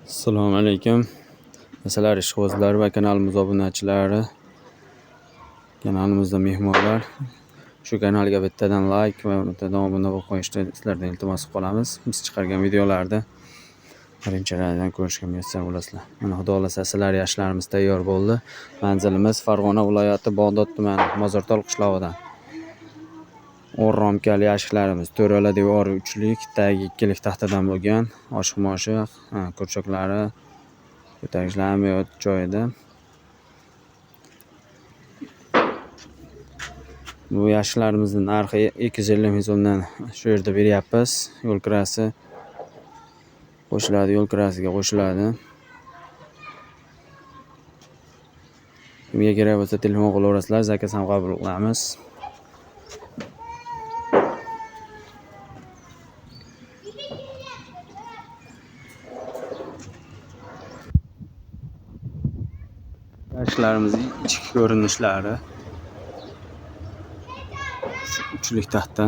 Assalomu alaykum. Sizlar ishqibozlari va kanalimiz obunachilari, kanalimizda mehmonlar. Shu kanalga bittadan like va bittadan obuna bo'lib qo'yishni sizlardan iltimos qilamiz. Biz chiqargan videolarda birinchilardan ko'rishga muyassar bo'lasizlar. Mana xudo xolasa sizlar yoshlarimiz tayyor bo'ldi. Manzilimiz Farg'ona viloyati Bog'dod tumani Mozortol qishlog'idan. O'rromkali yashiklarimiz to'rala devori uchlik, tagi ikkilik taxtadan bo'lgan, oshiq-moshiq, kurchoklari, ko'targichlar hamma joyida. Bu yashiklarimizni narxi 250 ming so'mdan shu yerda beryapmiz. Yo'l kirasi qo'shiladi, yo'l kirasiga qo'shiladi. Kimga kerak bo'lsa telefon qilaverasizlar, zakaz ham qabul qilamiz. Yashiklarimiz ichki ko'rinishlari. Uchlik taxta.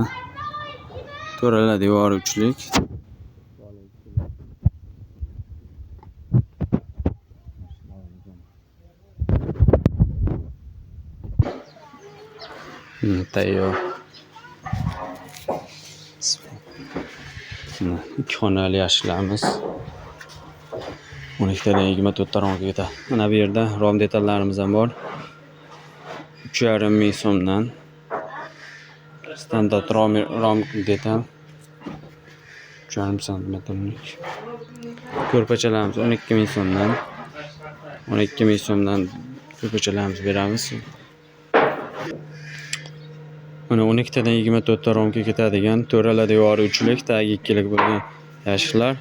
To'rala devori uchlik. Tayyor. Ikki xonali yashiklarimiz 12 tadan 24 ta romga ketadi. Mana bu yerda rom detallarimiz ham bor. 3,5 ming so'mdan. Standart rom detal 3,5 santimetrlik. Ko'rpachalarimiz 12 ming so'mdan. 12 ming so'mdan ko'rpachalarimiz beramiz. Mana 12 tadan 24 ta romga ketadigan to'rala devori uchlik, tagi ikkilik bo'lgan yashiklar.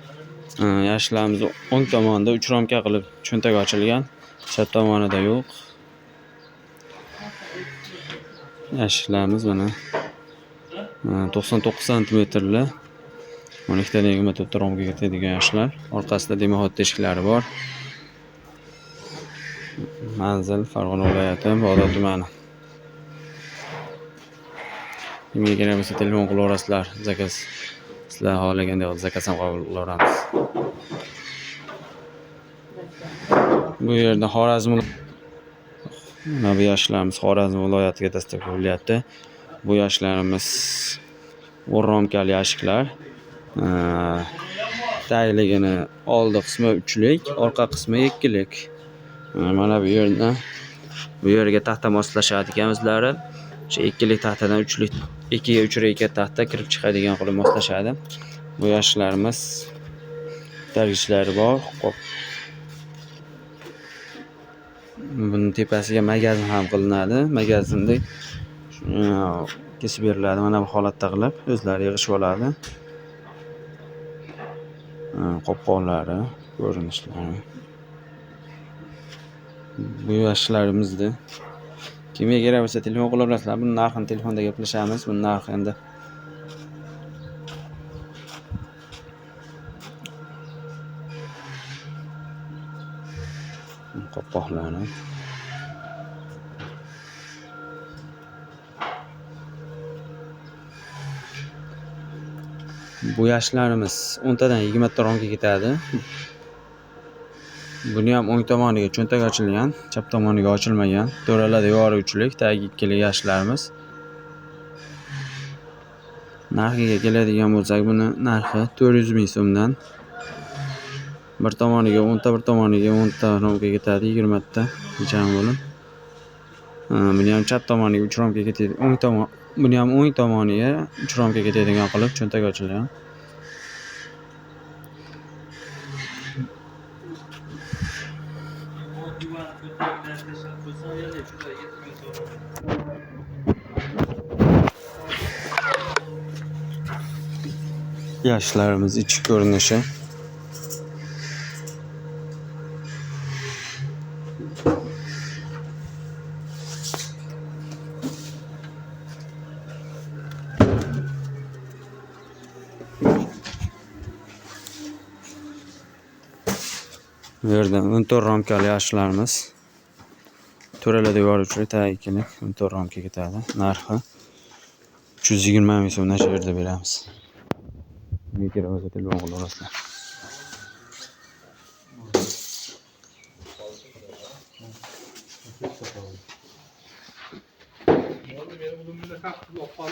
Yashiklarimiz o'ng tomonida 3 romga qilib cho'ntak ochilgan, chap tomonida yo'q. Yashiklarimiz mana 99 santimetrli 12 tadan 24 ta romga ketadigan yashiklar. Orqasida demaxot teshiklari bor. Manzil Farg'ona viloyati Bog'dod tumani. Kimga kerak bo'lsa telefon qilaverasizlar, zakaz sizlar xohlagandek zakaz ham qabul qilaveramiz. Bu yerda Xorazm, mana bu yoshlarimiz Xorazm viloyatiga dastur qilyapti. Bu yoshlarimiz o'rromkali yashiklar. Tagligini oldi qismi uchlik, orqa qismi ikkilik. Mana bu yerga taxta moslashadi ekanizlar. O'sha ikkilik taxtadan uchlik, 2 ga 3 taxta kirib chiqadigan qilib moslashadi. Bu yashiklarimiz targichlari bor. Buni tepasiga magazin ham qilinadi. Magazinda kesib beriladi. Mana bu holatda qilib o'zlari yig'ishib oladi. Qopqonlari, ko'rinishlari. Bu yashiklarimizni kimga kerak bo'lsa telefon qilaverasizlar. Buni narxini telefonda gaplashamiz. Buni narxi endi qopqoqlari. Bu yashiklarimiz 10 tadan 20 ta romga ketadi. Buni ham o'ng tomoniga cho'ntak ochilgan, chap tomoniga ochilmagan. To'rala devori uchlik, tagi ikkilik yashiklarimiz. Narxiga keladigan bo'lsak, buni narxi 400 ming so'mdan. Bir tomoniga 10 ta, bir tomoniga 10 ta romga ketadi, 20 ta jam bo'lib. Buni ham chap tomoniga 3 romga ketadi. Buni ham o'ng tomoniga 3 romga ketadigan qilib cho'ntak ochilgan. Yashiklarimiz ichki ko'rinishi. Bu yerda 14 romkali yashiklarimiz. To'rala devor uchlik, tagi ikkilik 14 romga ketadi. Narxi 320 ming so'mdan shu yerda beramiz. Kimga kerak bo'lsa telefon qilaverasizlar. Oldu benim bunun bir de kalktı. Opalım